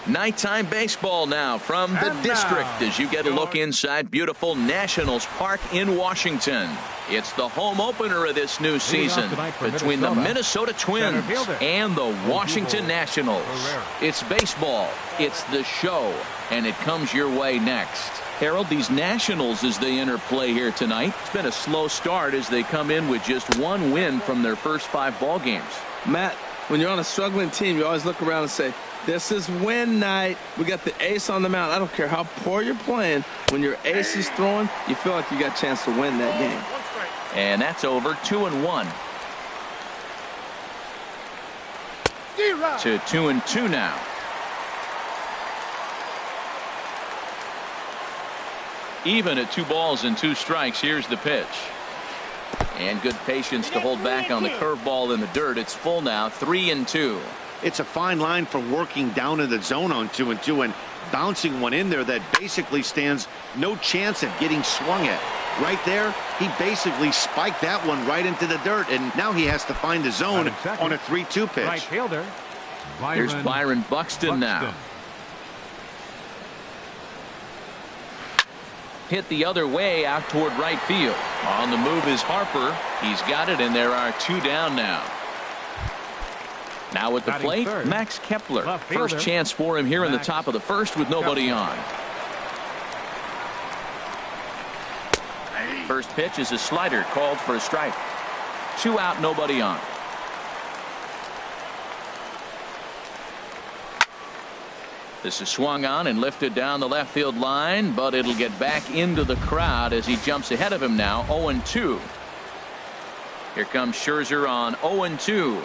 Nighttime baseball now from the district as you get a look inside beautiful Nationals Park in Washington. It's the home opener of this new season between the Minnesota Twins and the Washington Nationals. It's baseball, it's the show, and it comes your way next. Harold, these Nationals as they enter play here tonight, it's been a slow start as they come in with just one win from their first 5 ball games. Matt, when you're on a struggling team, you always look around and say, this is win night. We got the ace on the mound. I don't care how poor you're playing. When your ace is throwing, you feel like you got a chance to win that game. And that's over 2-1. To 2-2 now. Even at 2 balls and 2 strikes. Here's the pitch. And good patience to hold back on the curveball in the dirt. It's full now, 3-2. It's a fine line for working down in the zone on 2-2 and bouncing one in there that basically stands no chance at getting swung at. Right there, he basically spiked that one right into the dirt, and now he has to find the zone on a 3-2 pitch. Right fielder. Here's Byron Buxton now. Hit the other way out toward right field. On the move is Harper. He's got it, and there are 2 down now. Now at the plate, Max Kepler. First chance for him here in the top of the first with nobody on. First pitch is a slider called for a strike. 2 out, nobody on. This is swung on and lifted down the left field line, but it'll get back into the crowd as he jumps ahead of him now. 0-2. Here comes Scherzer on 0-2.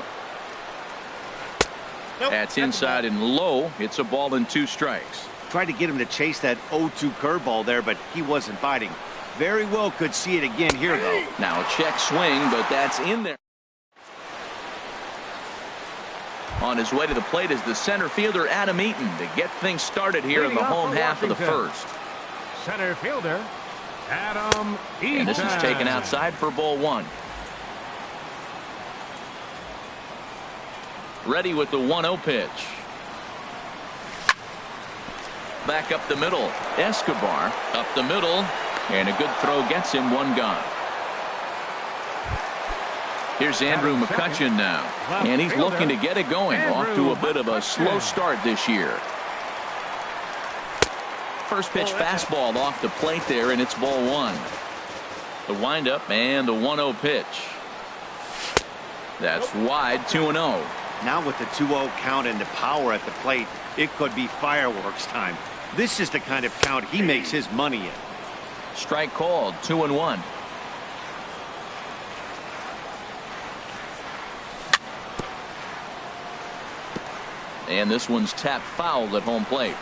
That's inside and low. It's a ball and 2 strikes. Tried to get him to chase that 0-2 curveball there, but he wasn't biting. Very well could see it again here, though. Now a check swing, but that's in there. On his way to the plate is the center fielder, Adam Eaton, to get things started here in the home half of the first. Center fielder, Adam Eaton. And this is taken outside for ball 1. Ready with the 1-0 pitch. Back up the middle. Escobar up the middle. And a good throw gets him 1 gone. Here's Andrew McCutchen now. And he's looking to get it going. Off to a bit of a slow start this year. First pitch fastball off the plate there, and it's ball 1. The windup and the 1-0 pitch. That's wide, 2-0. Now with the 2-0 count and the power at the plate, it could be fireworks time. This is the kind of count he makes his money in. Strike called, 2-1. And this one's tapped foul at home plate.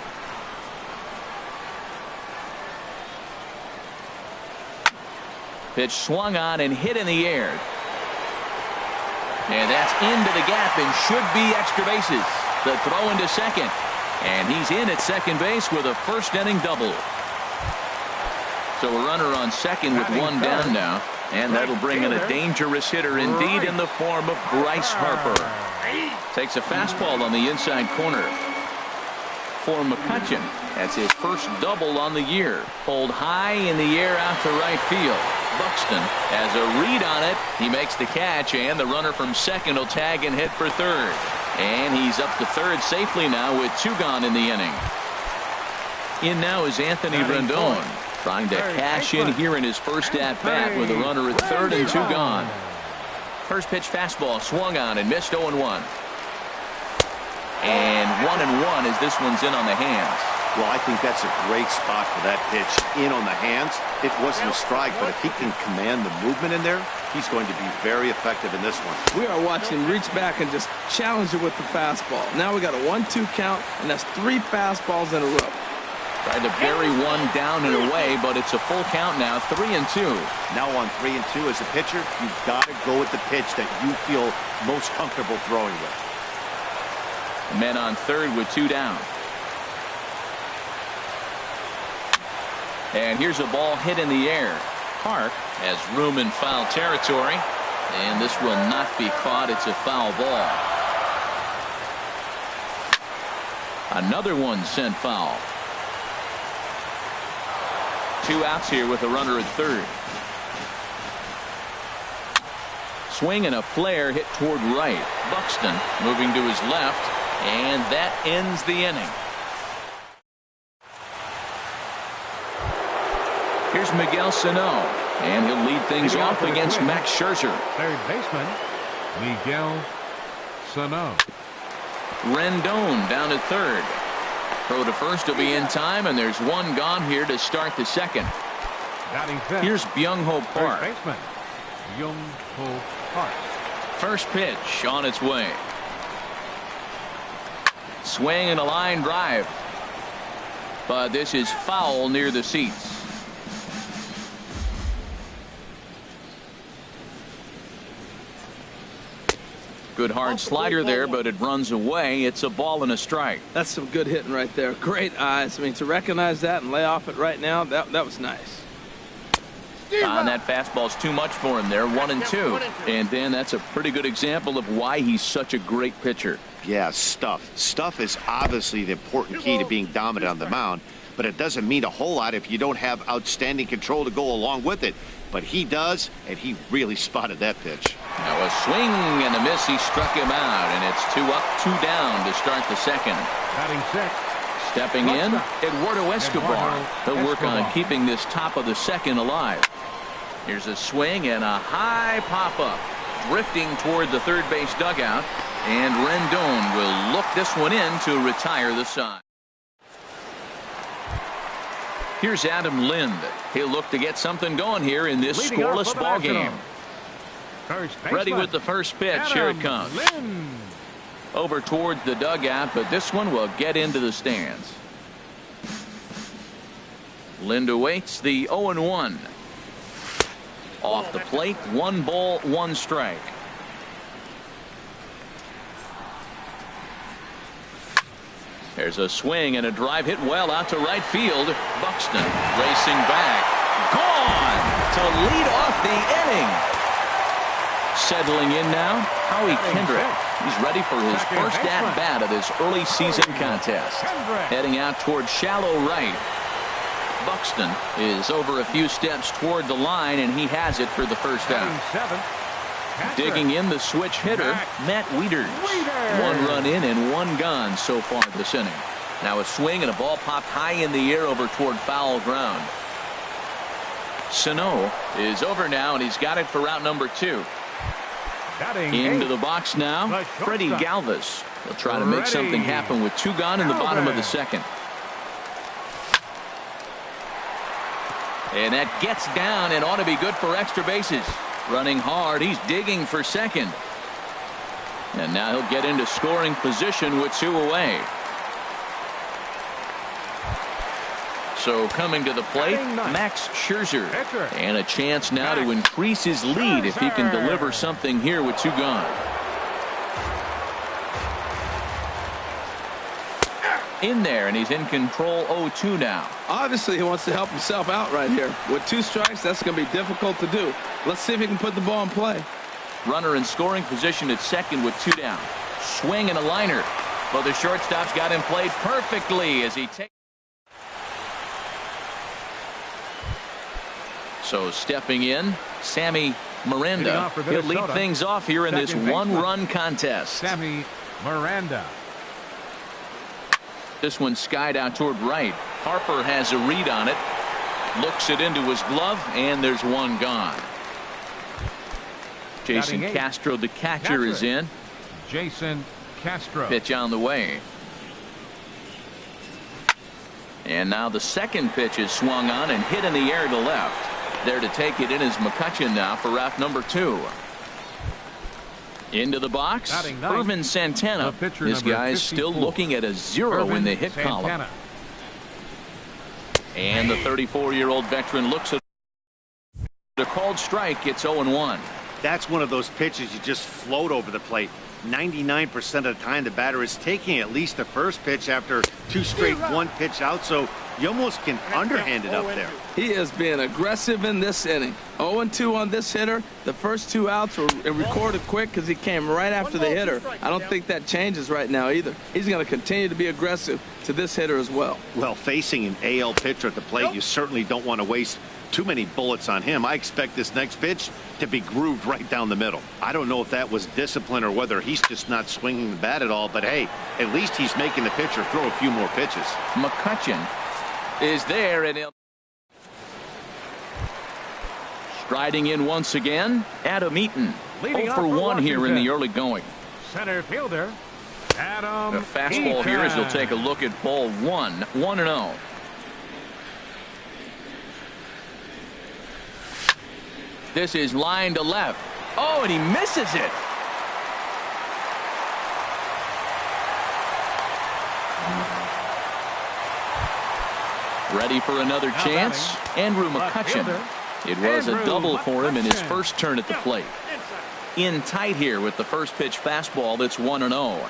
Pitch swung on and hit in the air. And that's into the gap and should be extra bases. The throw into second. And he's in at second base with a first inning double. So a runner on second with 1 down now. And that'll bring in a dangerous hitter indeed in the form of Bryce Harper. Takes a fastball on the inside corner. For McCutchen, that's his first double on the year. Pulled high in the air out to right field. Buxton has a read on it. He makes the catch, and the runner from second will tag and hit for third. And he's up to third safely now with 2 gone in the inning. In now is Anthony Rendon, trying to cash in here in his first at-bat with a runner at third and 2 gone. First pitch fastball swung on and missed 0-1. And 1-1 as this one's in on the hands. Well, I think that's a great spot for that pitch. In on the hands. It wasn't a strike, but if he can command the movement in there, he's going to be very effective in this one. We are watching him reach back and just challenge it with the fastball. Now we got a 1-2 count, and that's 3 fastballs in a row. Tried to bury one down and away, but it's a full count now, 3-2. Now on 3-2 as a pitcher, you've got to go with the pitch that you feel most comfortable throwing with. Men on third with 2 down. And here's a ball hit in the air. Park has room in foul territory, and this will not be caught. It's a foul ball. Another one sent foul. 2 outs here with a runner at third. Swing and a flare hit toward right. Buxton moving to his left, and that ends the inning. Here's Miguel Sano, and he'll lead things off against Max Scherzer. Third baseman, Miguel Sano. Rendon down at third. Throw to first will be in time, and there's one gone here to start the second. Batting fifth. Here's Byung-ho Park. First baseman, Byung-ho Park. First pitch on its way. Swing and a line drive. But this is foul near the seats. Good hard slider there, but it runs away. It's a ball and a strike. That's some good hitting right there. Great eyes. I mean, to recognize that and lay off it right now, that was nice. And that fastball's too much for him there. 1-2. And then that's a pretty good example of why he's such a great pitcher. Yeah, stuff. Stuff is obviously the important key to being dominant on the mound, but it doesn't mean a whole lot if you don't have outstanding control to go along with it. But he does, and he really spotted that pitch. Now a swing and a miss. He struck him out, and it's 2 up, 2 down to start the second. Batting sixth. Stepping in, Eduardo Escobar. He'll work on keeping this top of the second alive. Here's a swing and a high pop-up. Drifting toward the third base dugout, and Rendon will look this one in to retire the side. Here's Adam Lind. He'll look to get something going here in this scoreless ball game. Ready with the first pitch. Here it comes. Lind. Over towards the dugout, but this one will get into the stands. Lind awaits the 0-1. Off the plate, 1 ball, 1 strike. There's a swing and a drive hit well out to right field. Buxton racing back. Gone to lead off the inning. Settling in now, Howie Kendrick. He's ready for his first at-bat of this early season contest. Heading out toward shallow right. Buxton is over a few steps toward the line, and he has it for the first out. Digging in the switch hitter, Matt Wieters. 1 run in and 1 gone so far this inning. Now a swing and a ball popped high in the air over toward foul ground. Sano is over now, and he's got it for route number 2. Into the box now, Freddie Galvis. He'll try to make something happen with 2 gone in the bottom of the second. And that gets down and ought to be good for extra bases. Running hard, he's digging for second. And now he'll get into scoring position with 2 away. So coming to the plate, Max Scherzer. And a chance now to increase his lead if he can deliver something here with 2 gone. In there, and he's in control. 0-2 now. Obviously, he wants to help himself out right here. With 2 strikes, that's going to be difficult to do. Let's see if he can put the ball in play. Runner in scoring position at second with 2 down. Swing and a liner. But the shortstop's got him played perfectly as he takes. So stepping in, Sammy Miranda. He'll lead things off here in this 1-run contest. Sammy Miranda. This one skied out toward right. Harper has a read on it. Looks it into his glove, and there's 1 gone. Jason Castro, the catcher, is in. Jason Castro. Pitch on the way. And now the second pitch is swung on and hit in the air to left. There to take it in is McCutcheon now for route number 2. Into the box, Irvin Santana. This guy's still looking at a 0 in the hit column. And the 34-year-old veteran looks at a called strike. It's 0-1. That's one of those pitches you just float over the plate. 99% of the time the batter is taking at least the first pitch after 2 straight 1-pitch out, so you almost can underhand it up there. He is being aggressive in this inning. 0-2 on this hitter. The first 2 outs were recorded quick because he came right after the hitter. I don't think that changes right now either. He's going to continue to be aggressive to this hitter as well. Well, facing an AL pitcher at the plate, you certainly don't want to waste too many bullets on him. I expect this next pitch to be grooved right down the middle. I don't know if that was discipline or whether he's just not swinging the bat at all, but hey, at least he's making the pitcher throw a few more pitches. McCutcheon is there, and he'll striding in once again. Adam Eaton, 0 for 1 here in the early going. Center fielder, Adam The fastball Eaton. here as he'll take a look at ball 1, 1-0. This is line to left. Oh, and he misses it. Ready for another chance. Andrew McCutcheon. It was a double for him in his first turn at the plate. In tight here with the first pitch fastball. That's 1-0.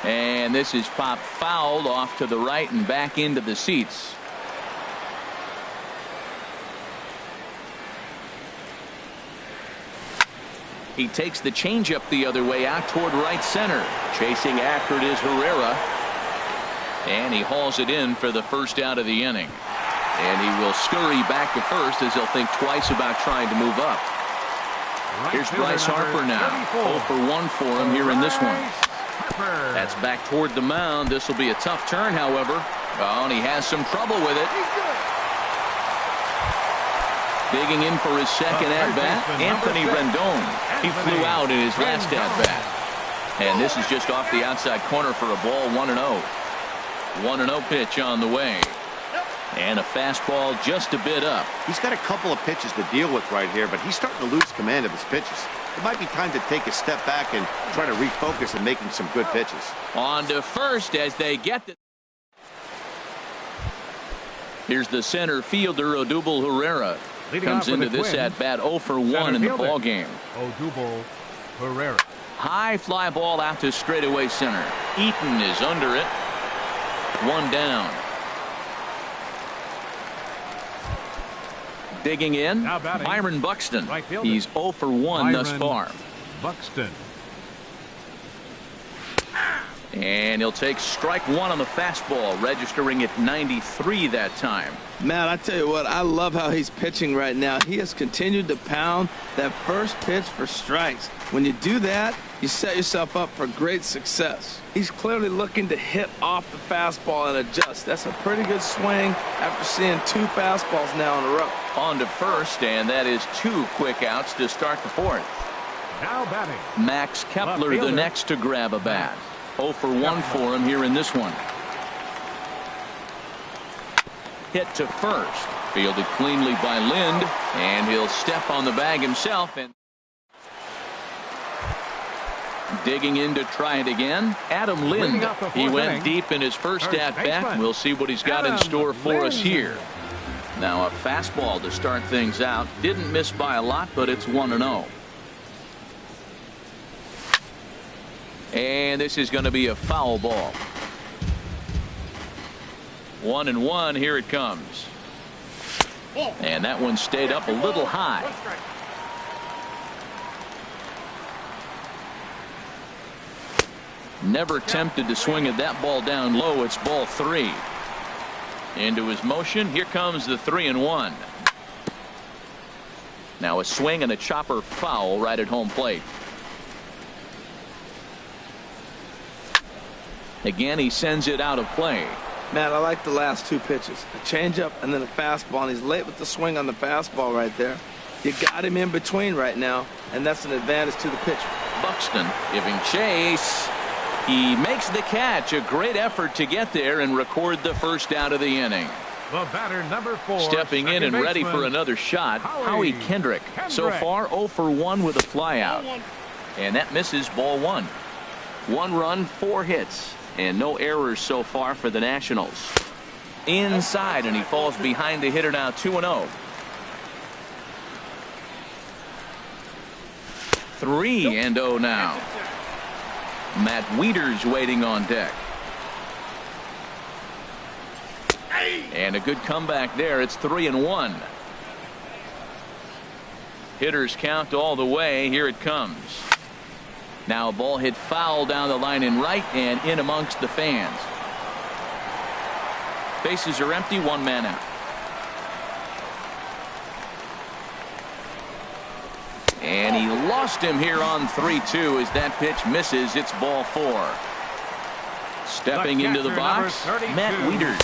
And this is popped fouled off to the right and back into the seats. He takes the changeup the other way out toward right center. Chasing after it is Herrera. And he hauls it in for the first out of the inning. And he will scurry back to first as he'll think twice about trying to move up. Here's Bryce Harper now. 0 for 1 for him here in this one. That's back toward the mound. This will be a tough turn, however. Oh, and he has some trouble with it. Digging in for his second at-bat, Anthony Rendon. He flew out in his last at-bat. And this is just off the outside corner for a ball, 1-0. 1-0 pitch on the way. And a fastball just a bit up. He's got a couple of pitches to deal with right here, but he's starting to lose command of his pitches. It might be time to take a step back and try to refocus and making some good pitches. On to first as they get the... Here's the center fielder, Odubel Herrera. Comes into this at-bat 0 for 1 in the ball game. Odubel Herrera. High fly ball out to straightaway center. Eaton is under it. 1 down. Digging in, Byron Buxton. He's 0 for 1 thus far. Buxton. And he'll take strike 1 on the fastball, registering at 93 that time. Matt, I tell you what, I love how he's pitching right now. He has continued to pound that first pitch for strikes. When you do that, you set yourself up for great success. He's clearly looking to hit off the fastball and adjust. That's a pretty good swing after seeing 2 fastballs now in a row. On to first, and that is 2 quick outs to start the 4th. Now batting, Max Kepler, the next to grab a bat. 0 for 1 for him here in this one. Hit to first. Fielded cleanly by Lind, and he'll step on the bag himself. And digging in to try it again, Adam Lind. He went deep in his first at-bat. We'll see what he's got in store for us here. Now a fastball to start things out. Didn't miss by a lot, but it's 1-0. And this is going to be a foul ball. 1-1. Here it comes. And that one stayed up a little high. Never tempted to swing at that ball down low. It's ball 3. Into his motion. Here comes the 3-1. Now a swing and a chopper foul right at home plate. Again, he sends it out of play. Matt, I like the last 2 pitches. A changeup and then a fastball, and he's late with the swing on the fastball right there. You got him in between right now, and that's an advantage to the pitcher. Buxton giving chase. He makes the catch. A great effort to get there and record the first out of the inning. the batter, number 4. Stepping in and ready for another shot, Howie Kendrick. So far 0 for 1 with a flyout. And that misses ball 1. 1 run, 4 hits, and no errors so far for the Nationals. Inside, and he falls behind the hitter now, 2-0. 3-0 now. Matt Wieters waiting on deck. And a good comeback there. It's 3-1. Hitters count all the way. Here it comes. Now a ball hit foul down the line in right and in amongst the fans. Bases are empty. One man out. And he lost him here on 3-2 as that pitch misses. It's ball 4. Stepping into the box, Matt Wieters.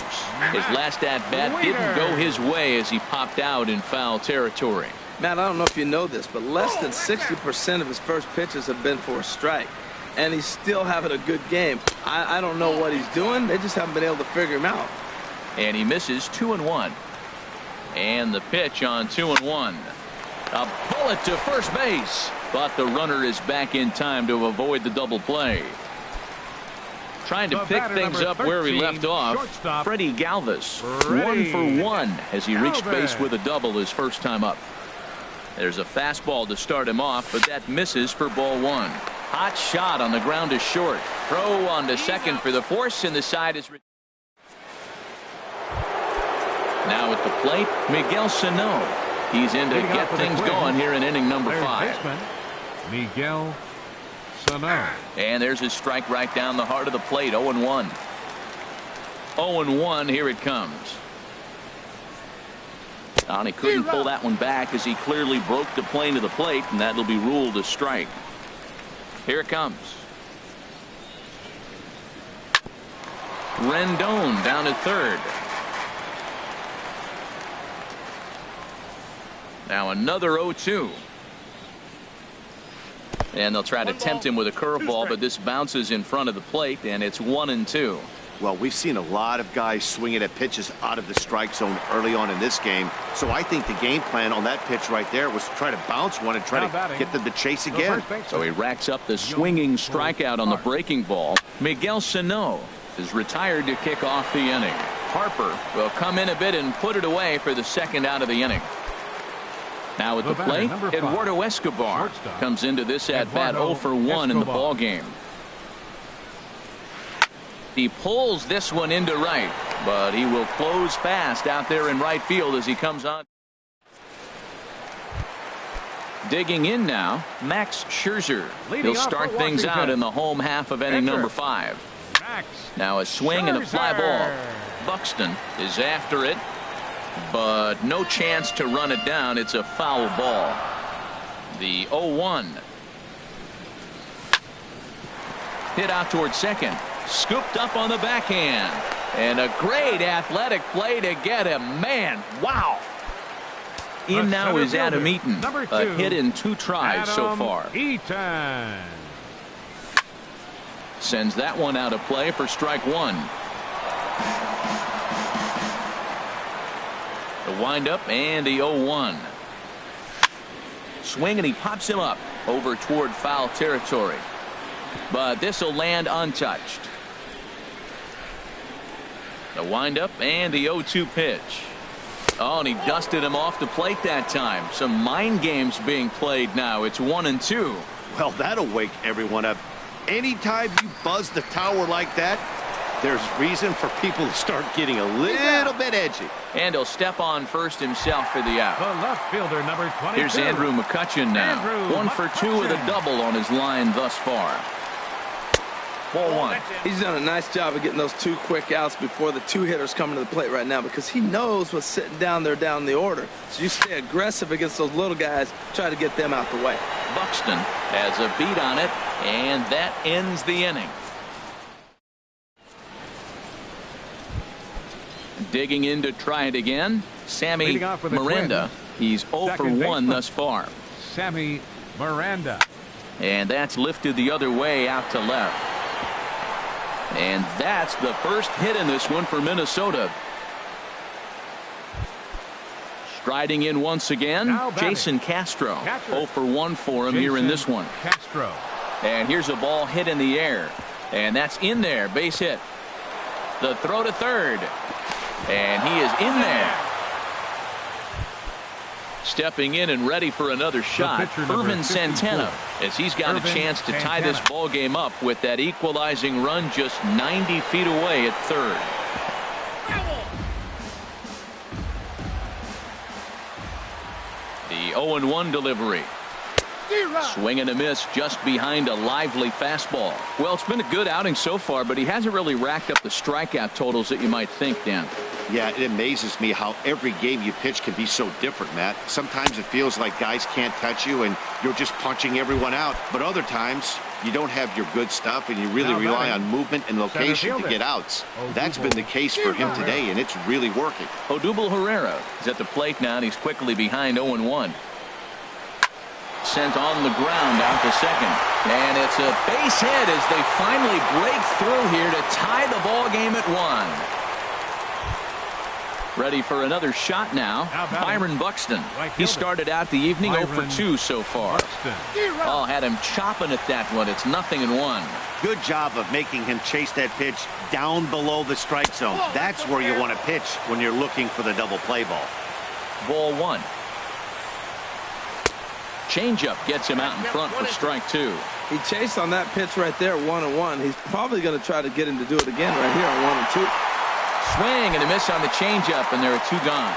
His last at-bat didn't go his way as he popped out in foul territory. Matt, I don't know if you know this, but less than 60% of his first pitches have been for a strike. And he's still having a good game. I don't know what he's doing. They just haven't been able to figure him out. And he misses 2-1. And the pitch on 2-1. A bullet to first base. But the runner is back in time to avoid the double play. Trying to pick things up where he left off. Freddie Galvis. 1 for 1 as he reached base with a double his first time up. There's a fastball to start him off, but that misses for ball 1. Hot shot on the ground is short. Throw on to second for the force, and the side is. Now at the plate, Miguel Sano. He's in to get things going here in inning number 5. Miguel Sano. And there's his strike right down the heart of the plate. 0-1. 0-1. Here it comes. And he couldn't pull that one back as he clearly broke the plane of the plate, and that'll be ruled a strike. Here it comes. Rendon down at third. Now another 0-2. And they'll try to tempt him with a curveball, but this bounces in front of the plate, and it's 1-2. Well, we've seen a lot of guys swinging at pitches out of the strike zone early on in this game. So I think the game plan on that pitch right there was to try to bounce one and try to get them to chase again. So he racks up the swinging strikeout on the breaking ball. Miguel Sano is retired to kick off the inning. Harper will come in a bit and put it away for the second out of the inning. Now at the plate, Eduardo Escobar comes into this at-bat 0 for 1 in the ball game. He pulls this one into right, but he will close fast out there in right field as he comes on. Digging in now, Max Scherzer. He'll start things out in the home half of inning number 5. Now a swing and a fly ball. Buxton is after it, but no chance to run it down. It's a foul ball. The 0-1. Hit out towards second. Scooped up on the backhand. And a great athletic play to get him. Man, wow. In now is Adam Eaton. A hit in 2 tries so far. Sends that one out of play for strike 1. The windup and the 0-1. Swing and he pops him up over toward foul territory. But this will land untouched. The windup and the 0-2 pitch. Oh, and he dusted him off the plate that time. Some mind games being played now. It's 1-2. Well, that'll wake everyone up. Anytime you buzz the tower like that, there's reason for people to start getting a little bit edgy. And he'll step on first himself for the out. The left fielder, number 22. Here's Andrew McCutchen now. 1 for 2 with a double on his line thus far. Ball 1. He's done a nice job of getting those 2 quick outs before the 2 hitters coming to the plate right now, because he knows what's sitting down there down the order. So you stay aggressive against those little guys, try to get them out the way. Buxton has a beat on it, and that ends the inning. Digging in to try it again, Sammy Miranda. He's 0 for 1 thus far. Sammy Miranda. And that's lifted the other way out to left. And that's the first hit in this one for Minnesota. Striding in once again, Jason Castro. 0 for 1 for him here in this one. Castro. And here's a ball hit in the air. And that's in there, base hit. The throw to third. And he is in there. Stepping in and ready for another shot, Irvin Santana, as he's got a chance to tie this ball game up with that equalizing run just 90 feet away at third. The 0-1 delivery. Swing and a miss just behind a lively fastball. Well, it's been a good outing so far, but he hasn't really racked up the strikeout totals that you might think, Dan. Yeah, it amazes me how every game you pitch can be so different, Matt. Sometimes it feels like guys can't touch you and you're just punching everyone out. But other times you don't have your good stuff and you really rely on movement and location to get outs. That's been the case for him today, and it's really working. Odubel Herrera is at the plate now, and he's quickly behind 0-1. Sent on the ground out to second. And it's a base hit as they finally break through here to tie the ball game at 1. Ready for another shot now. Byron Buxton. He started out the evening 0 for 2 so far. Oh, had him chopping at that one. It's 0-1. Good job of making him chase that pitch down below the strike zone. That's where you want to pitch when you're looking for the double play ball. Ball 1. Changeup gets him out in front for strike 2. He chased on that pitch right there, 1-1. He's probably going to try to get him to do it again right here on 1 and 2. Swing and a miss on the changeup, and there are 2 gone.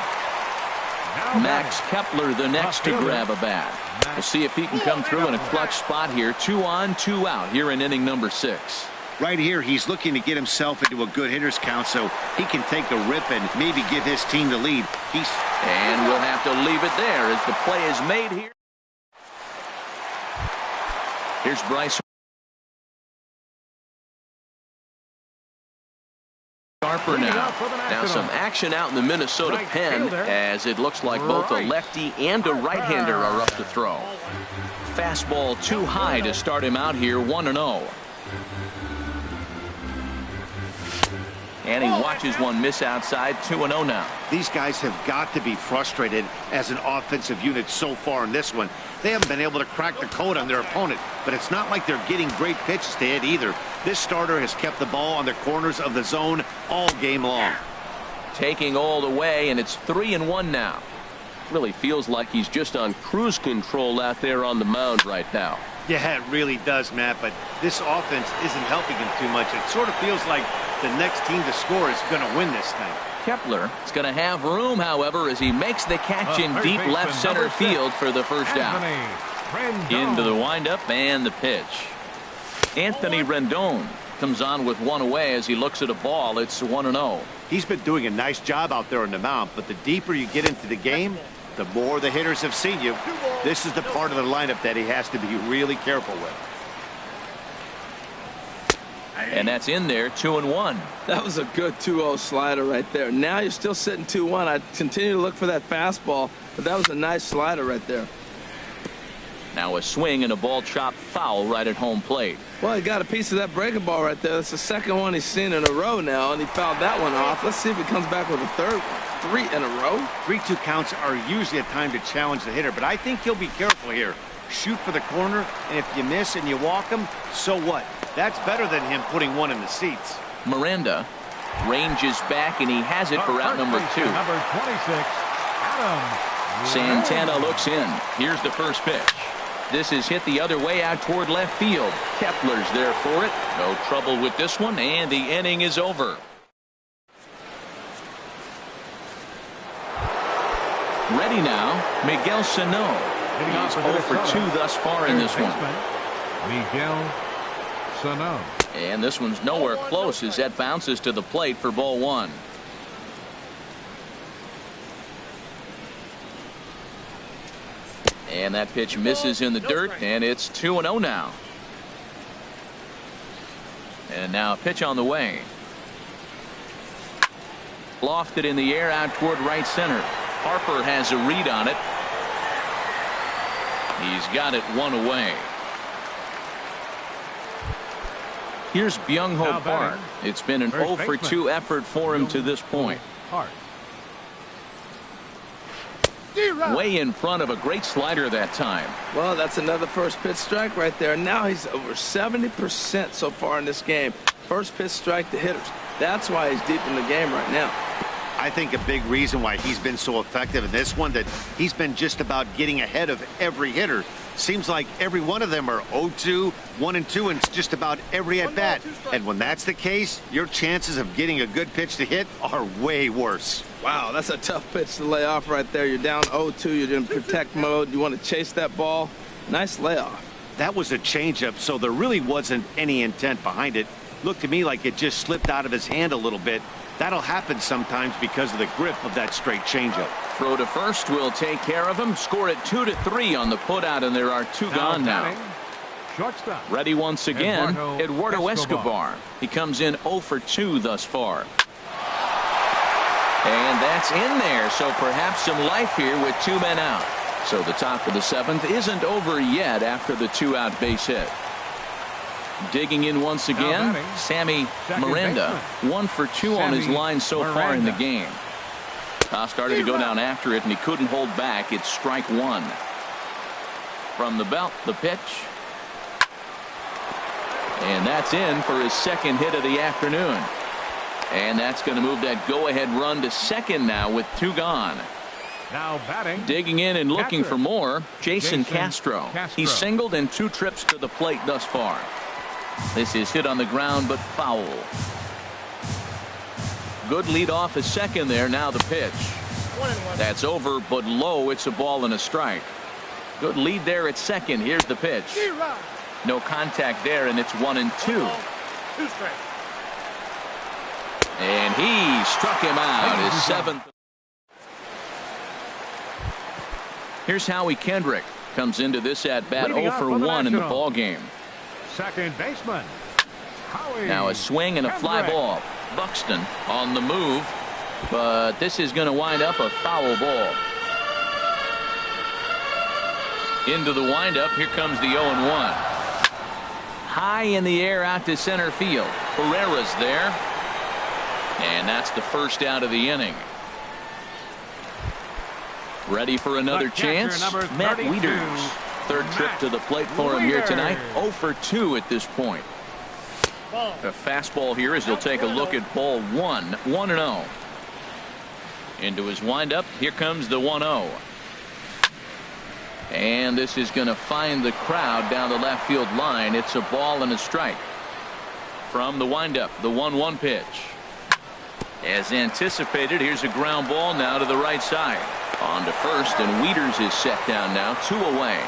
Max Kepler the next to grab a bat. We'll see if he can come through in a clutch spot here. 2 on, 2 out here in inning number 6. Right here, he's looking to get himself into a good hitter's count so he can take a rip and maybe give his team the lead. And we'll have to leave it there as the play is made here. Here's Bryce Harper now. Now some action out in the Minnesota pen as it looks like both a lefty and a right-hander are up to throw. Fastball too high to start him out here, 1-0. And he watches one miss outside, 2-0 now. These guys have got to be frustrated as an offensive unit so far in this one. They haven't been able to crack the code on their opponent, but it's not like they're getting great pitches to hit either. This starter has kept the ball on the corners of the zone all game long. Taking all the way, and it's 3-1 now. Really feels like he's just on cruise control out there on the mound right now. Yeah, it really does, Matt, but this offense isn't helping him too much. It sort of feels like the next team to score is going to win this thing. Kepler is going to have room, however, as he makes the catch in deep left center field for the first out. Into the windup and the pitch. Anthony Rendon comes on with one away as he looks at a ball. It's 1-0. He's been doing a nice job out there on the mound, but the deeper you get into the game, the more the hitters have seen you. This is the part of the lineup that he has to be really careful with. And that's in there, 2-1. That was a good 2-0 slider right there. Now you're still sitting 2-1. I'd continue to look for that fastball, but that was a nice slider right there. Now a swing and a ball chopped foul right at home plate. Well, he got a piece of that breaking ball right there. That's the second one he's seen in a row now, and he fouled that one off. Let's see if he comes back with a third one. 3 in a row. 3-2 counts are usually a time to challenge the hitter, but I think he'll be careful here. Shoot for the corner, and if you miss and you walk him, so what? That's better than him putting one in the seats. Miranda ranges back, and he has it for out number 2. Number 26, Adam. Santana looks in. Here's the first pitch. This is hit the other way out toward left field. Kepler's there for it. No trouble with this one, and the inning is over. Ready now, Miguel Sano. He's 0 for 2 thus far in this one. Miguel Sano. And this one's nowhere close as that bounces to the plate for ball 1. And that pitch misses in the dirt, and it's 2-0 now. And now a pitch on the way. Lofted in the air out toward right center. Harper has a read on it. He's got it one away. Here's Byung-Ho Park. It's been an 0 for 2 effort for him to this point. Way in front of a great slider that time. Well, that's another first pitch strike right there. Now he's over 70% so far in this game. First pitch strike to hitters. That's why he's deep in the game right now. I think a big reason why he's been so effective in this one, that he's been just about getting ahead of every hitter. Seems like every one of them are 0-2, 1-2, and just about every at-bat. And when that's the case, your chances of getting a good pitch to hit are way worse. Wow, that's a tough pitch to lay off right there. You're down 0-2. You're in protect mode. You want to chase that ball. Nice layoff. That was a changeup, so there really wasn't any intent behind it. Looked to me like it just slipped out of his hand a little bit. That'll happen sometimes because of the grip of that straight changeup. Throw to first will take care of him. Score it 2-3 on the putout, and there are two gone now. Shortstop. Ready once again, Eduardo Escobar. He comes in 0 for 2 thus far. And that's in there, so perhaps some life here with 2 men out. So the top of the 7th isn't over yet after the 2-out base hit. Digging in once again, Sammy Miranda. 1 for 2 on his line so far in the game. Started to go down after it, and he couldn't hold back. It's strike 1. From the belt, the pitch. And that's in for his second hit of the afternoon. And that's going to move that go-ahead run to second now with 2 gone. Now batting. Digging in and looking for more, Jason Castro. He's singled in 2 trips to the plate thus far. This is hit on the ground, but foul. Good lead off at second there. Now the pitch. That's over, but low. It's a ball and a strike. Good lead there at second. Here's the pitch. No contact there, and it's 1-2. And he struck him out. His 7th. Here's Howie Kendrick. Comes into this at bat 0 for 1 in the ball game. Second baseman. Howie. Now a swing and a fly ball. Buxton on the move, but this is going to wind up a foul ball. Into the windup. Here comes the 0-1. High in the air out to center field. Herrera's there, and that's the first out of the inning. Ready for another chance, Matt Wieters. Third trip to the plate for him here tonight. 0 for 2 at this point. A fastball here as he'll take a look at ball 1. 1-0. Into his windup. Here comes the 1-0. And this is going to find the crowd down the left field line. It's a ball and a strike. From the windup, the 1-1 pitch. As anticipated, here's a ground ball now to the right side. On to first, and Wieters is set down now, 2 away.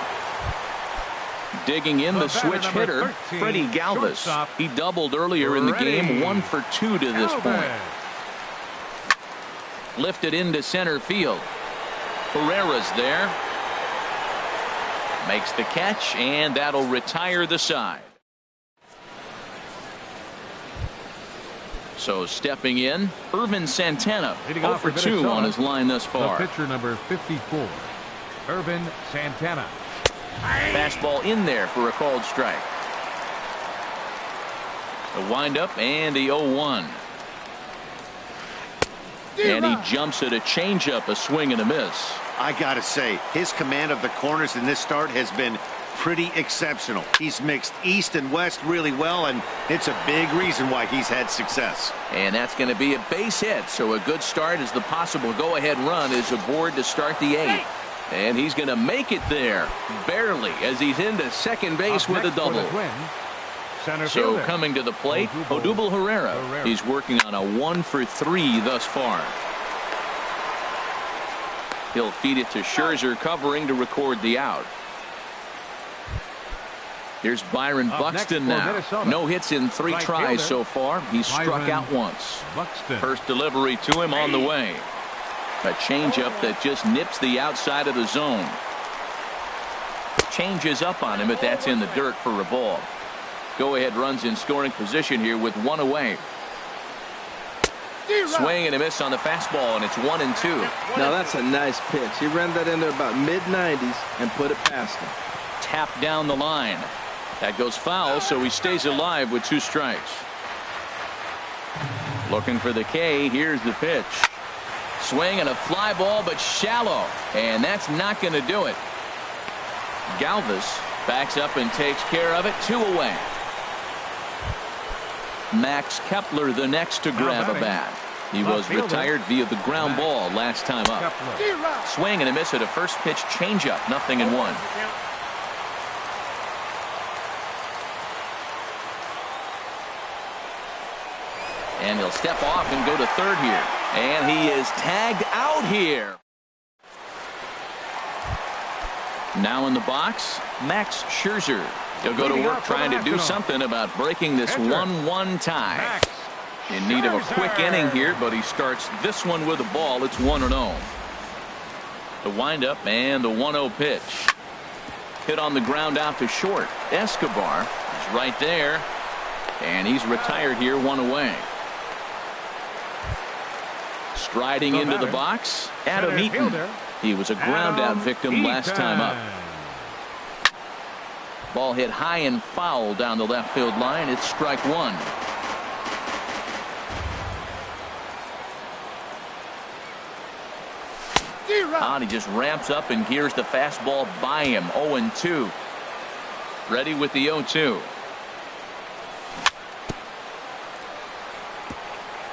Digging in the switch hitter, Freddie Galvis. He doubled earlier in the game, 1 for 2 to this point. Lifted into center field. Herrera's there. Makes the catch, and that'll retire the side. So stepping in, Irvin Santana, 0 for 2 on his line thus far. The pitcher number 54, Irvin Santana. Fastball in there for a called strike. The windup and the 0-1. And he jumps at a changeup, a swing and a miss. I gotta say, his command of the corners in this start has been pretty exceptional. He's mixed east and west really well, and it's a big reason why he's had success. And that's going to be a base hit, so a good start as the possible go-ahead run is aboard to start the 8th. And he's going to make it there, barely, as he's into second base with a double. So coming to the plate, Odubel Herrera. He's working on a 1 for 3 thus far. He'll feed it to Scherzer, covering to record the out. Here's Byron Buxton now. No hits in 3 tries so far. He's struck out once. First delivery to him on the way. A changeup that just nips the outside of the zone. Changes up on him, but that's in the dirt for a ball. Go-ahead runs in scoring position here with 1 away. Swing and a miss on the fastball, and it's 1-2. Now that's a nice pitch. He ran that in there about mid-90s and put it past him. Tapped down the line. That goes foul, so he stays alive with 2 strikes. Looking for the K. Here's the pitch. Swing and a fly ball, but shallow, and that's not going to do it. Galvis backs up and takes care of it. 2 away. Max Kepler the next to grab a bat. He was retired via the ground ball last time up. Swing and a miss at a first pitch changeup. 0-1. And he'll step off and go to third here. And he is tagged out here. Now in the box, Max Scherzer. He'll go to work trying to do something about breaking this 1-1 tie. In need of a quick inning here, but he starts this one with a ball. It's 1-0. The windup and the 1-0 pitch. Hit on the ground out to short. Escobar is right there. And he's retired here, 1 away. Striding into the box, Adam Eaton. He was a ground out victim last time up. Ball hit high and foul down the left field line. It's strike one. He just ramps up and gears the fastball by him. 0-2. Ready with the 0-2.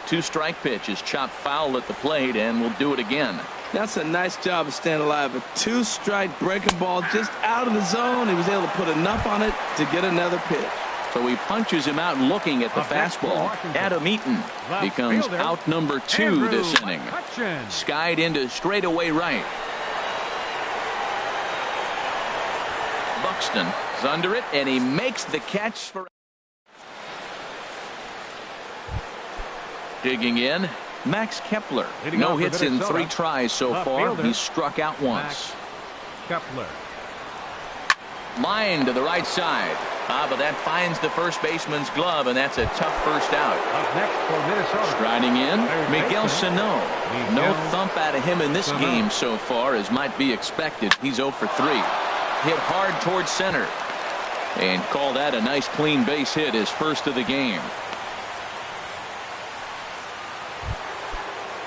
2-strike pitch is chopped foul at the plate, and we'll do it again. That's a nice job of staying alive. A 2-strike breaking ball just out of the zone. He was able to put enough on it to get another pitch. So he punches him out looking at the fastball. Adam Eaton becomes out number 2 this inning. Skied into straightaway right. Buxton is under it, and he makes the catch for. Digging in, Max Kepler. No hits in 3 tries so far. He's struck out once. Kepler. Line to the right side. But that finds the first baseman's glove, and that's a tough first out. Up next for Minnesota. Striding in, Miguel Sano. No thump out of him in this game so far, as might be expected. He's 0 for 3. Hit hard towards center. And call that a nice clean base hit, his first of the game.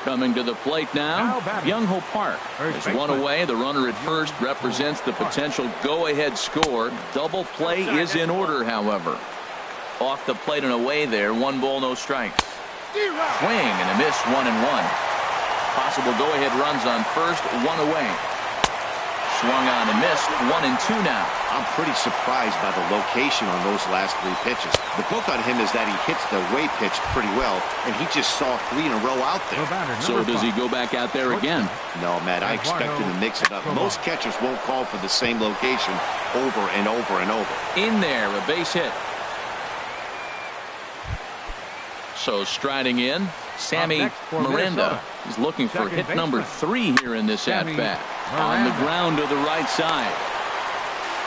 Coming to the plate now, Young-Ho Park is 1 away. The runner at first represents the potential go-ahead score. Double play is in order, however. Off the plate and away there. 1 ball, no strikes. Swing and a miss. 1-1. Possible go-ahead runs on first. 1 away. Swung on and missed. 1-2 now. I'm pretty surprised by the location on those last 3 pitches. The book on him is that he hits the way pitch pretty well, and he just saw 3 in a row out there. So does he go back out there again? No, Matt, I expect him to mix it up. Most catchers won't call for the same location over and over and over. In there, a base hit. So striding in, Sammy Miranda is looking for hit number 3 here in this at-bat. On the ground to the right side.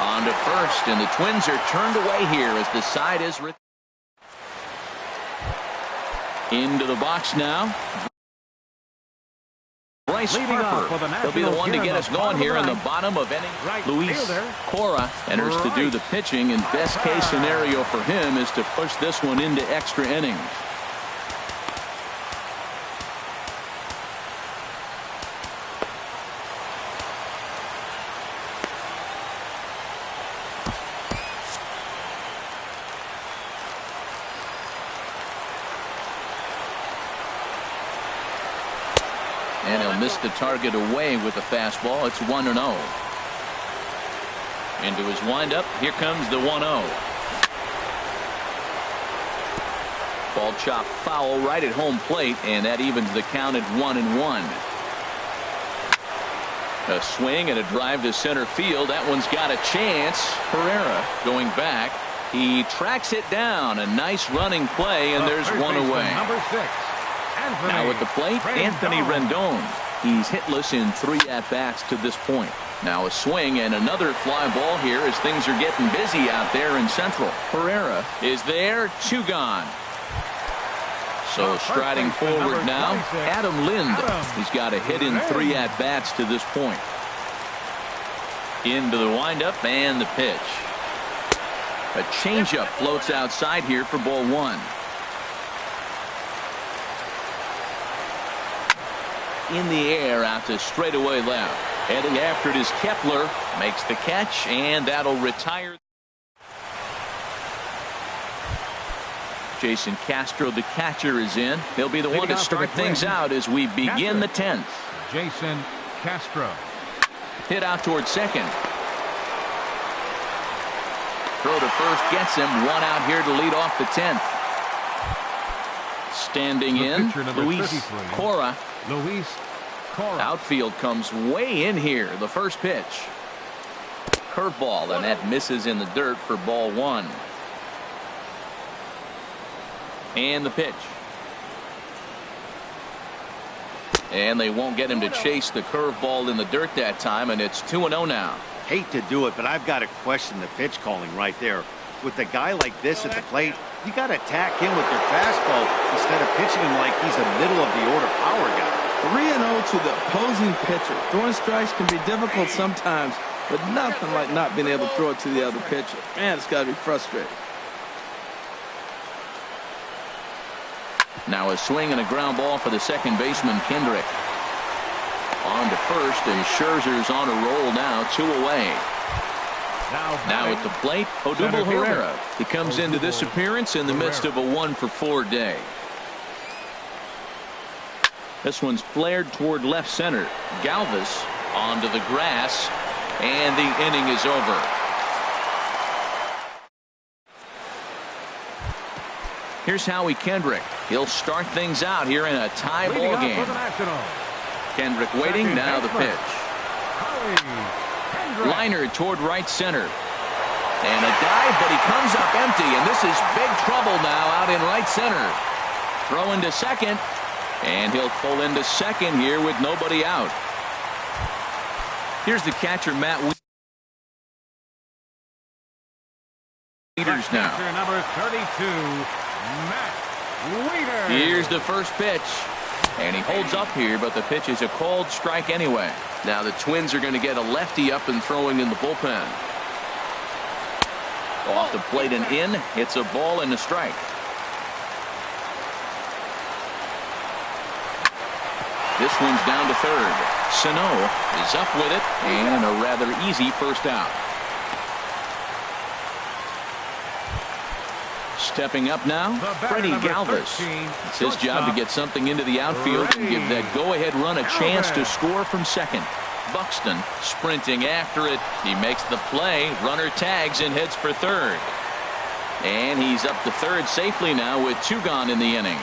On to first, and the Twins are turned away here as the side is into the box now. Bryce Harper. He'll be the one to get us going here in the bottom of inning. Luis Cora enters to do the pitching, and best case scenario for him is to push this one into extra innings. And he'll miss the target away with the fastball. It's 1-0. Into his windup. Here comes the 1-0. Ball chopped foul right at home plate, and that evens the count at 1-1. A swing and a drive to center field. That one's got a chance. Herrera going back. He tracks it down. A nice running play, and there's 1 away. Number 6. Now at the plate, Anthony Rendon. He's hitless in 3 at-bats to this point. Now a swing and another fly ball here as things are getting busy out there in Central. Herrera is there, 2 gone. So striding forward now, Adam Lind. He's got a hit in 3 at-bats to this point. Into the windup and the pitch. A changeup floats outside here for ball 1. In the air out to straightaway left. Heading after it is Kepler. Makes the catch, and that'll retire. Jason Castro, the catcher, is in. He'll be the one to start things out as we begin the 10th. Jason Castro. Hit out towards second. Throw to first gets him. One out here to lead off the 10th. Standing in, Luis Cora. Luis Cora. Outfield comes way in here. The first pitch. Curveball, and that misses in the dirt for ball one. And the pitch. And they won't get him to chase the curveball in the dirt that time, and it's 2-0 now. Hate to do it, but I've got to question the pitch calling right there. With a guy like this at the plate, you got to attack him with your fastball instead of pitching him like he's a middle-of-the-order power guy. 3-0 to the opposing pitcher. Throwing strikes can be difficult sometimes, but nothing like not being able to throw it to the other pitcher. Man, it's got to be frustrating. Now a swing and a ground ball for the second baseman, Kendrick. On to first, and Scherzer's on a roll now, 2 away. Now at the plate, Odubel Herrera. He comes into this appearance in the midst of a 1-for-4 day. This one's flared toward left center. Galvis onto the grass, and the inning is over. Here's Howie Kendrick. He'll start things out here in a tie ball game. Kendrick waiting, now the pitch. Liner toward right center. And a dive, but he comes up empty, and this is big trouble now out in right center. Throw into second, and he'll pull into second here with nobody out. Here's the catcher, Matt Wieters now. Number 32, Matt Wieters. Here's the first pitch. And he holds up here, but the pitch is a called strike anyway. Now the Twins are going to get a lefty up and throwing in the bullpen. Off the plate and in. It's a ball and a strike. This one's down to third. Sano is up with it, and a rather easy first out. Stepping up now, Freddie Galvis. It's his job to get something into the outfield and give that go-ahead run a chance to score from second. Buxton sprinting after it. He makes the play. Runner tags and heads for third. And he's up to third safely now with 2 gone in the inning.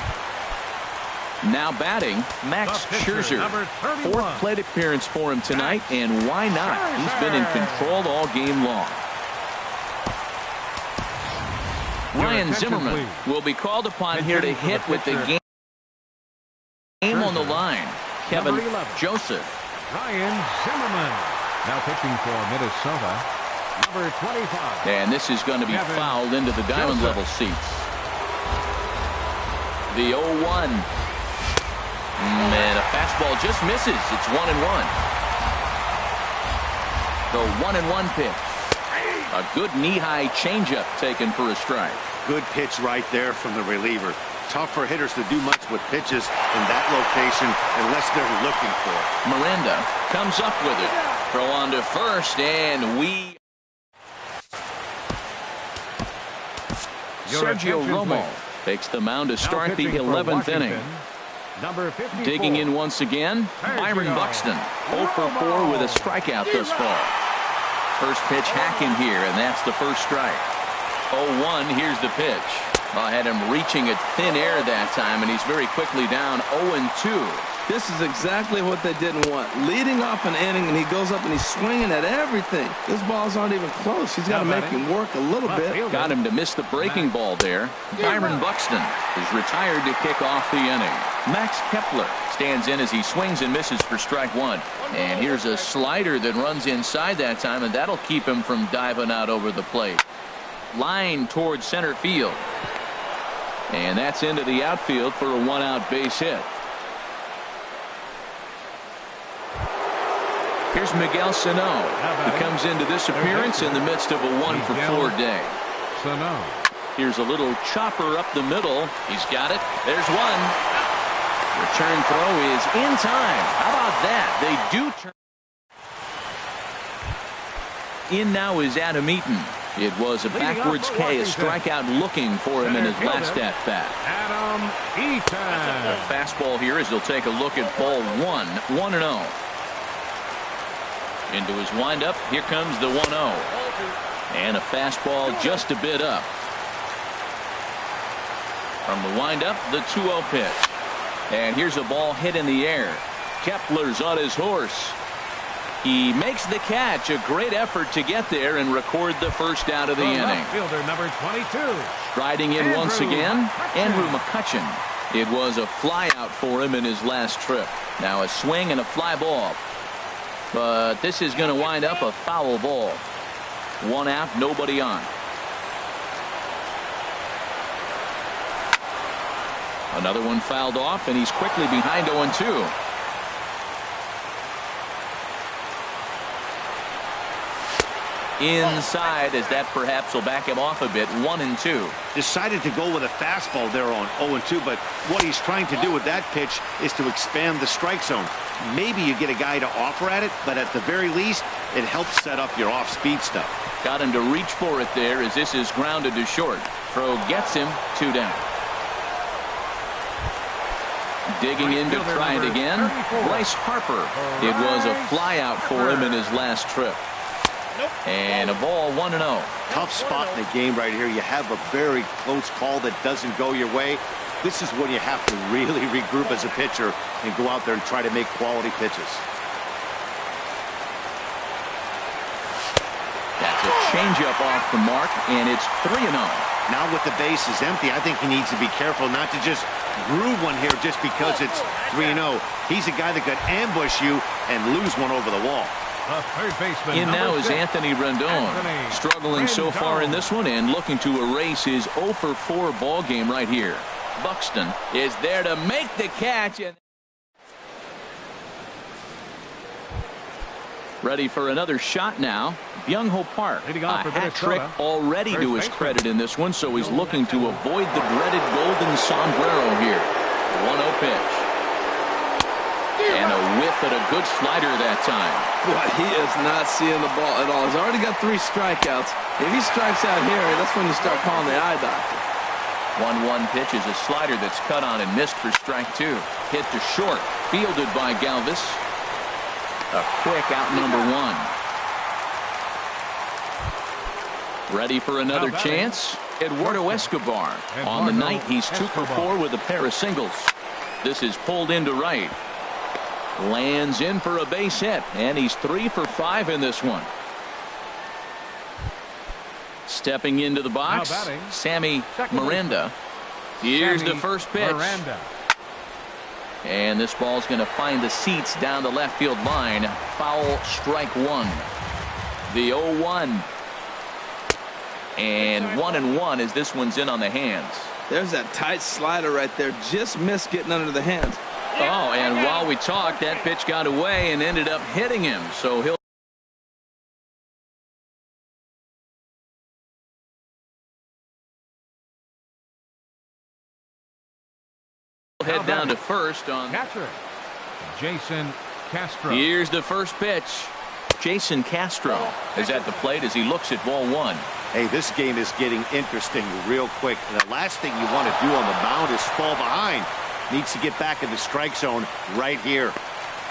Now batting, Max Scherzer. 4th plate appearance for him tonight, and why not? He's been in control all game long. Ryan Zimmerman will be called upon here to hit with the game on the line. Kevin Joseph. Ryan Zimmerman now pitching for Minnesota. Number 25. And this is going to be fouled into the diamond level seats. The 0-1. And a fastball just misses. It's 1-1. The 1-1 pitch. A good knee-high changeup taken for a strike. Good pitch right there from the reliever. Tough for hitters to do much with pitches in that location unless they're looking for it. Miranda comes up with it. Throw on to first, and Sergio Romo takes the mound to start the 11th inning. Number 54. Digging in once again, Byron Buxton. 0 for 4 with a strikeout thus far. First pitch hacking here, and that's the first strike. 0-1, here's the pitch. I had him reaching at thin air that time, and he's very quickly down 0-2. This is exactly what they didn't want. Leading off an inning, and he goes up and he's swinging at everything. His balls aren't even close. He's got to make him work a little bit. Got him to miss the breaking ball there. Byron Buxton is retired to kick off the inning. Max Kepler stands in as he swings and misses for strike 1. And here's a slider that runs inside that time, and that'll keep him from diving out over the plate. Line towards center field. And that's into the outfield for a 1-out base hit. Here's Miguel Sano. He comes into this appearance in the midst of a 1-for-4 day. Sano. Here's a little chopper up the middle. He's got it. There's one. Return throw is in time. How about that? They do turn. In now is Adam Eaton. It was a backwards K, a strikeout looking for him in his last at-bat. A fastball here as he'll take a look at ball 1, 1-0. Into his windup, here comes the 1-0. And a fastball just a bit up. From the windup, the 2-0 pitch. And here's a ball hit in the air. Kepler's on his horse. He makes the catch. A great effort to get there and record the first out of the inning. Fielder number 22. Striding in once again, Andrew McCutcheon. It was a fly out for him in his last trip. Now a swing and a fly ball. But this is going to wind up a foul ball. 1 out, nobody on. Another one fouled off, and he's quickly behind 0-2. Inside, as that perhaps will back him off a bit. 1-2. Decided to go with a fastball there on 0-2, but what he's trying to do with that pitch is to expand the strike zone. Maybe you get a guy to offer at it, but at the very least, it helps set up your off-speed stuff. Got him to reach for it there as this is grounded to short. Throw gets him, 2 down. Digging in to try it again, Bryce Harper. It was a fly out for him in his last trip. And a ball 1-0. Tough spot in the game right here. You have a very close call that doesn't go your way. This is when you have to really regroup as a pitcher and go out there and try to make quality pitches. That's a changeup off the mark, and it's 3-0. Now with the bases empty, I think he needs to be careful not to just groove one here just because it's 3-0. He's a guy that could ambush you and lose one over the wall. In now is Anthony Rendon, struggling so far in this one and looking to erase his 0-for-4 ball game right here. Buxton is there to make the catch. And ready for another shot now. Byung-Ho Park, a hat trick already to his credit in this one, so he's looking to avoid the dreaded golden sombrero here. 1-0 pitch. And a whiff at a good slider that time. Boy, he is not seeing the ball at all. He's already got 3 strikeouts. If he strikes out here, that's when you start calling the eye doctor. 1-1 pitch is a slider that's cut on and missed for strike 2. Hit to short. Fielded by Galvis. A quick out number 1. Ready for another chance? Eduardo Escobar. On the night, he's 2 for 4 with a pair of singles. This is pulled into right. Lands in for a base hit, and he's 3 for 5 in this one. Stepping into the box, Sammy Miranda. Here's the first pitch. And this ball's going to find the seats down the left field line. Foul, strike 1. The 0-1. And 1-1 as this one's in on the hands. There's that tight slider right there. Just missed getting under the hands. Oh, and while we talked, that pitch got away and ended up hitting him. So he'll head down to first on catcher Jason Castro. Here's the first pitch. Jason Castro is at the plate as he looks at ball 1. Hey, this game is getting interesting real quick. And the last thing you want to do on the mound is fall behind. Needs to get back in the strike zone right here.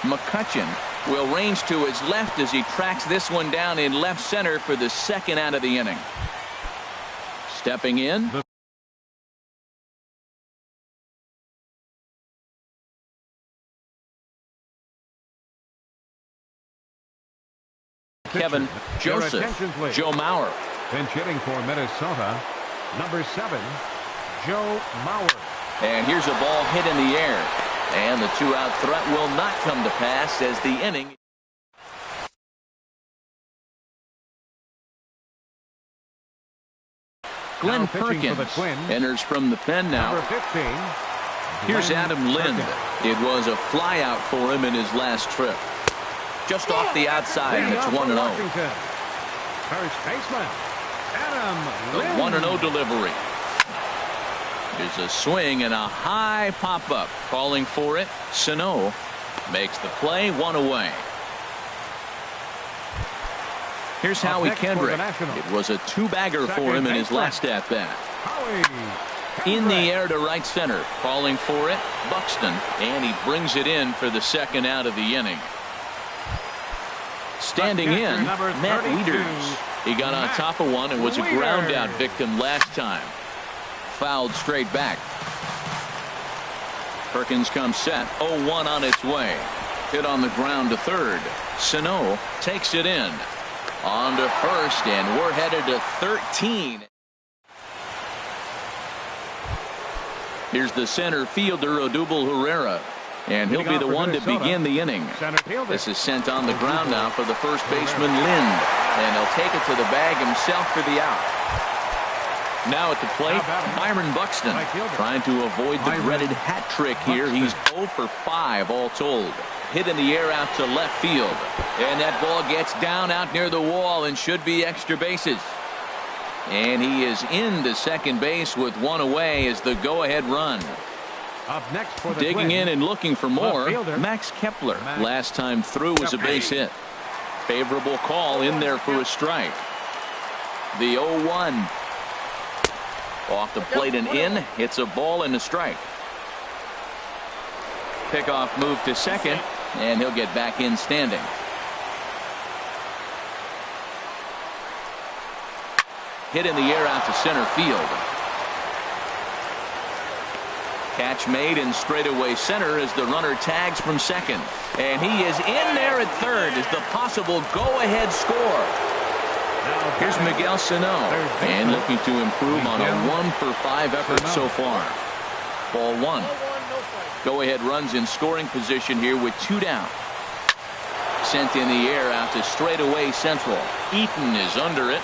McCutcheon will range to his left as he tracks this one down in left center for the 2nd out of the inning. Stepping in. Kevin Joseph. Joe Mauer. Pinch hitting for Minnesota, number 7, Joe Mauer. And here's a ball hit in the air. And the 2-out threat will not come to pass as the inning. Glenn Perkins enters from the pen now. Number 15. Here's Adam Lind. It was a fly out for him in his last trip. Just off the outside, and it's 1-0. First baseman, Adam The 1-0 delivery. There's a swing and a high pop-up. Calling for it. Sano makes the play, 1 away. Here's Howie Kendrick. It was a two-bagger for him in his last at-bat. In the air to right center. Falling for it, Buxton. And he brings it in for the second out of the inning. Standing in, Matt Wieters. He got on top of one and was a ground-out victim last time. Fouled straight back. Perkins comes set. 0-1 on its way. Hit on the ground to third. Sano takes it in. On to first, and we're headed to 13. Here's the center fielder, Odubel Herrera. And he'll be the one to begin the inning. This is sent on the ground now for the first baseman, Lind. And he'll take it to the bag himself for the out. Now at the plate, Byron Buxton. Trying to avoid the dreaded hat trick here. He's 0 for 5 all told. Hit in the air out to left field. And that ball gets down out near the wall and should be extra bases. And he is into second base with one away as the go-ahead run. Up next for the Digging in and looking for more, Max Kepler. Max Last time through was a base hit. Favorable call in there for a strike. The 0-1. Off the plate and in. It's a ball and a strike. Pickoff move to second, and he'll get back in standing. Hit in the air out to center field. Catch made in straightaway center as the runner tags from second. And he is in there at third as the possible go-ahead score. Here's Miguel Sano. And looking to improve on a 1 for 5 effort so far. Ball one. Go-ahead runs in scoring position here with 2 down. Sent in the air out to straightaway central. Eaton is under it.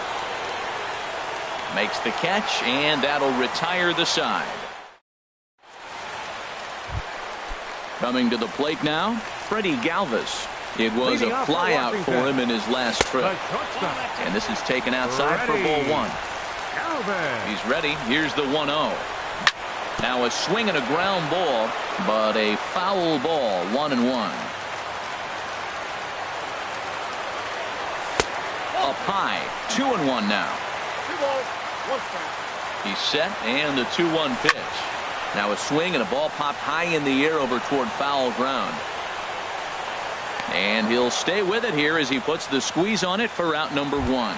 Makes the catch, and that'll retire the side. Coming to the plate now, Freddie Galvis. It was a flyout for him in his last trip. And this is taken outside for ball one. He's ready. Here's the 1-0. Now a swing and a ground ball, but a foul ball, 1-1. Up high, 2-1 now. He's set, and the 2-1 pitch. Now a swing and a ball popped high in the air over toward foul ground. And he'll stay with it here as he puts the squeeze on it for out number 1.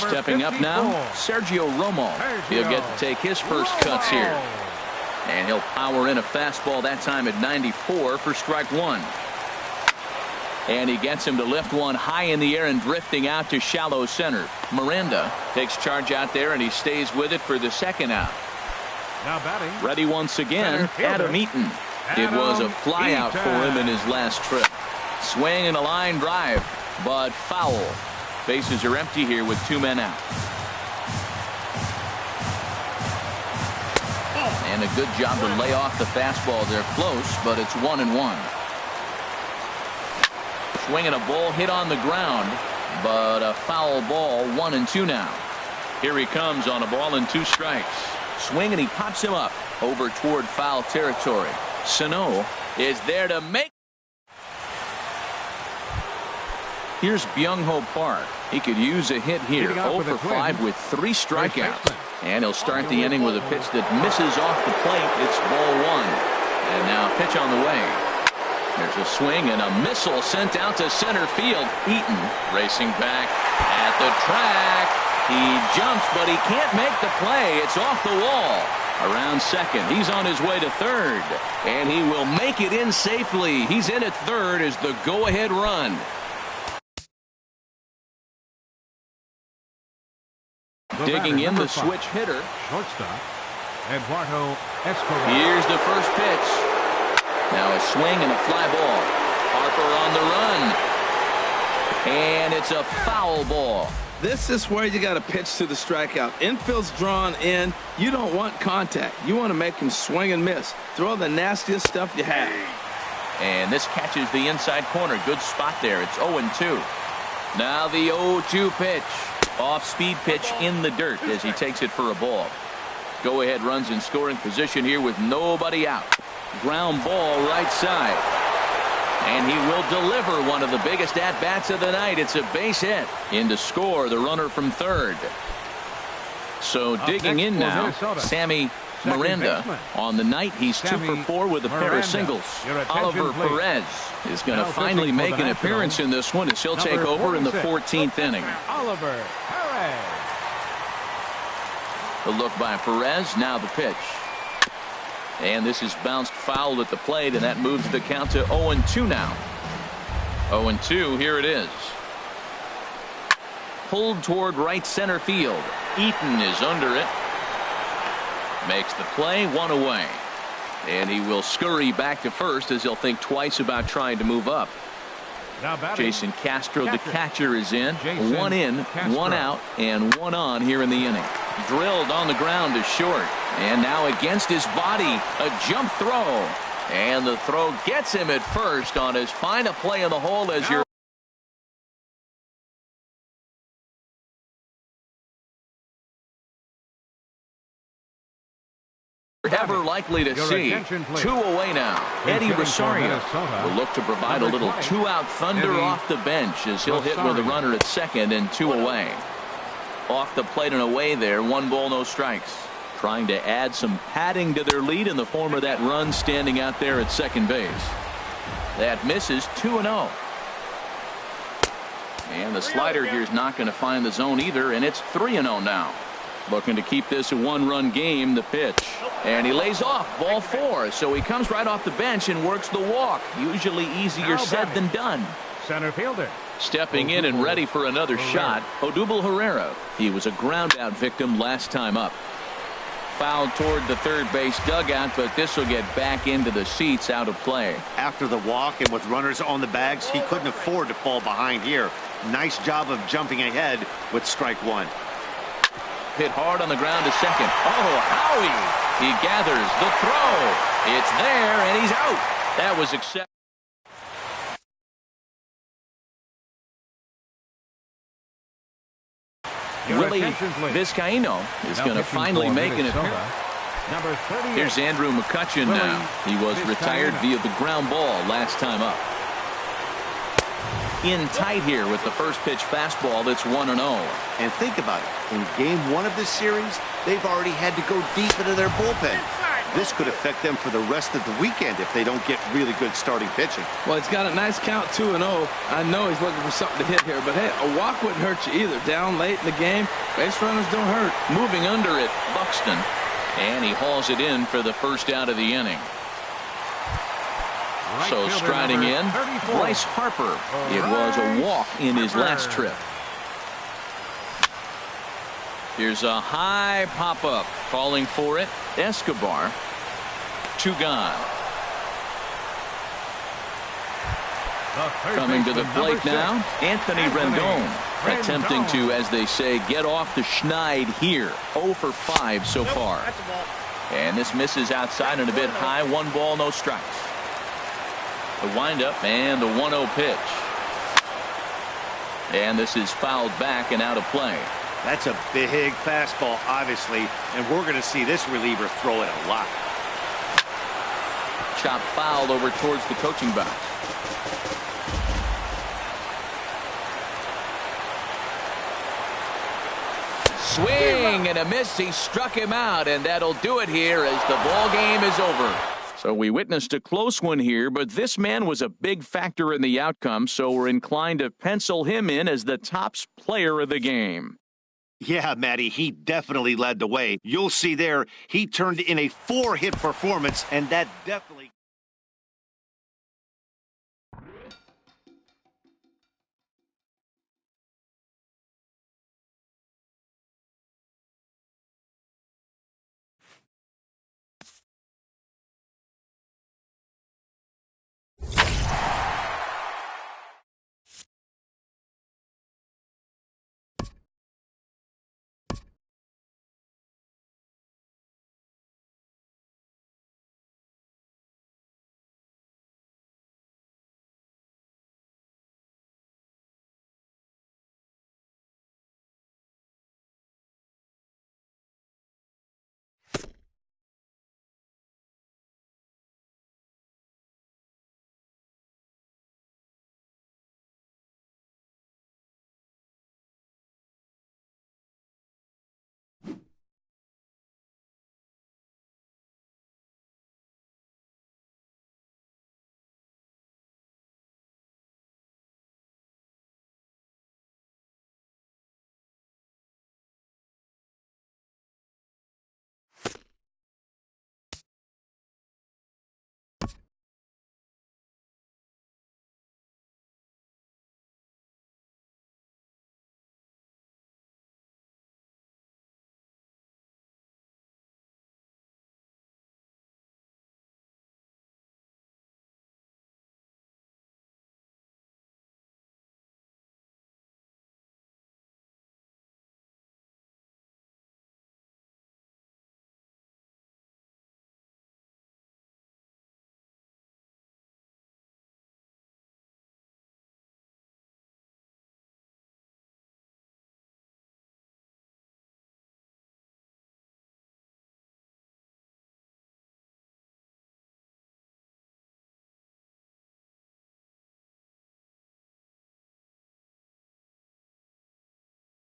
Stepping up now, Sergio Romo. He'll get to take his first cuts here. And he'll power in a fastball that time at 94 for strike 1. And he gets him to lift one high in the air and drifting out to shallow center. Miranda takes charge out there, and he stays with it for the second out. Now batting. Ready once again, Adam Eaton. It was a flyout for him in his last trip. Swing and a line drive, but foul. Bases are empty here with 2 men out. And a good job to lay off the fastball. They're close, but it's 1-1. Swing and a ball hit on the ground, but a foul ball, 1-2 now. Here he comes on a ball and 2 strikes. Swing and he pops him up over toward foul territory. Sano is there to make. Here's Byung-ho Park. He could use a hit here. 0 for 5 with 3 strikeouts. And he'll start the inning with a pitch that misses off the plate. It's ball 1. And now pitch on the way. There's a swing and a missile sent out to center field. Eaton racing back at the track. He jumps, but he can't make the play. It's off the wall. Around second. He's on his way to third. And he will make it in safely. He's in at third as the go-ahead run. Digging in the switch hitter. Shortstop, Eduardo Escobar. Here's the first pitch. Now a swing and a fly ball. Harper on the run. And it's a foul ball. This is where you got to pitch to the strikeout. Infield's drawn in. You don't want contact. You want to make him swing and miss. Throw the nastiest stuff you have. And this catches the inside corner. Good spot there. It's 0-2. Now the 0-2 pitch. Off-speed pitch in the dirt as he takes it for a ball. Go-ahead runs in scoring position here with nobody out. Ground ball right side. And he will deliver one of the biggest at-bats of the night. It's a base hit. In to score the runner from third. So digging in now, Sammy Miranda. On the night, he's 2 for 4 with a pair of singles. Oliver Perez is going to finally make an appearance in this one as he'll take over in the 14th inning. Oliver Perez. The look by Perez. Now the pitch. And this is bounced foul at the plate, and that moves the count to 0-2 now. 0-2, here it is. Pulled toward right center field. Eaton is under it. Makes the play, 1 away. And he will scurry back to first as he'll think twice about trying to move up. Jason Castro, the catcher, is in. 1 in, 1 out, and 1 on here in the inning. Drilled on the ground to short. And now against his body, a jump throw. And the throw gets him at first on his final play in the hole as you're ever likely to see. 2 away now. Eddie Rosario will look to provide a little 2-out thunder off the bench as he'll hit with a runner at second and 2 away. Off the plate and away there. 1 ball, no strikes. Trying to add some padding to their lead in the form of that run standing out there at second base. That misses. 2-0. And the slider here is not going to find the zone either, and it's 3-0 now. Looking to keep this a 1-run game. The pitch. And he lays off. Ball 4. So he comes right off the bench and works the walk. Usually easier said than done. Center fielder. Stepping in and ready for another shot, Odubel Herrera. He was a ground-out victim last time up. Fouled toward the third base dugout, but this will get back into the seats, out of play. After the walk and with runners on the bags, he couldn't afford to fall behind here. Nice job of jumping ahead with strike 1. Hit hard on the ground to second. Oh, Howie! He gathers the throw. It's there, and he's out. That was accepted. Willie Vizcaíno is going to finally make an appearance. Here's Andrew McCutchen now. He was retired via the ground ball last time up. In tight here with the first pitch fastball that's 1-0. And think about it. In game 1 of this series, they've already had to go deep into their bullpen. This could affect them for the rest of the weekend if they don't get really good starting pitching. Well, he's got a nice count, 2-0. I know he's looking for something to hit here, but hey, a walk wouldn't hurt you either. Down late in the game, base runners don't hurt. Moving under it, Buxton. And he hauls it in for the first out of the inning. So striding in, Bryce Harper. It was a walk in his last trip. Here's a high pop-up. Calling for it, Escobar. 2 gone. Coming to the plate now, Anthony Rendon. Attempting to, as they say, get off the schneid here. 0 for 5 so far. And this misses outside and a bit high. 1 ball, no strikes. The windup and the 1-0 pitch. And this is fouled back and out of play. That's a big fastball, obviously, and we're going to see this reliever throw it a lot. Chop foul over towards the coaching box. Swing and a miss. He struck him out, and that'll do it here as the ball game is over. So we witnessed a close one here, but this man was a big factor in the outcome, so we're inclined to pencil him in as the top player of the game. Yeah, Matty, he definitely led the way. You'll see there, he turned in a 4-hit performance, and that definitely...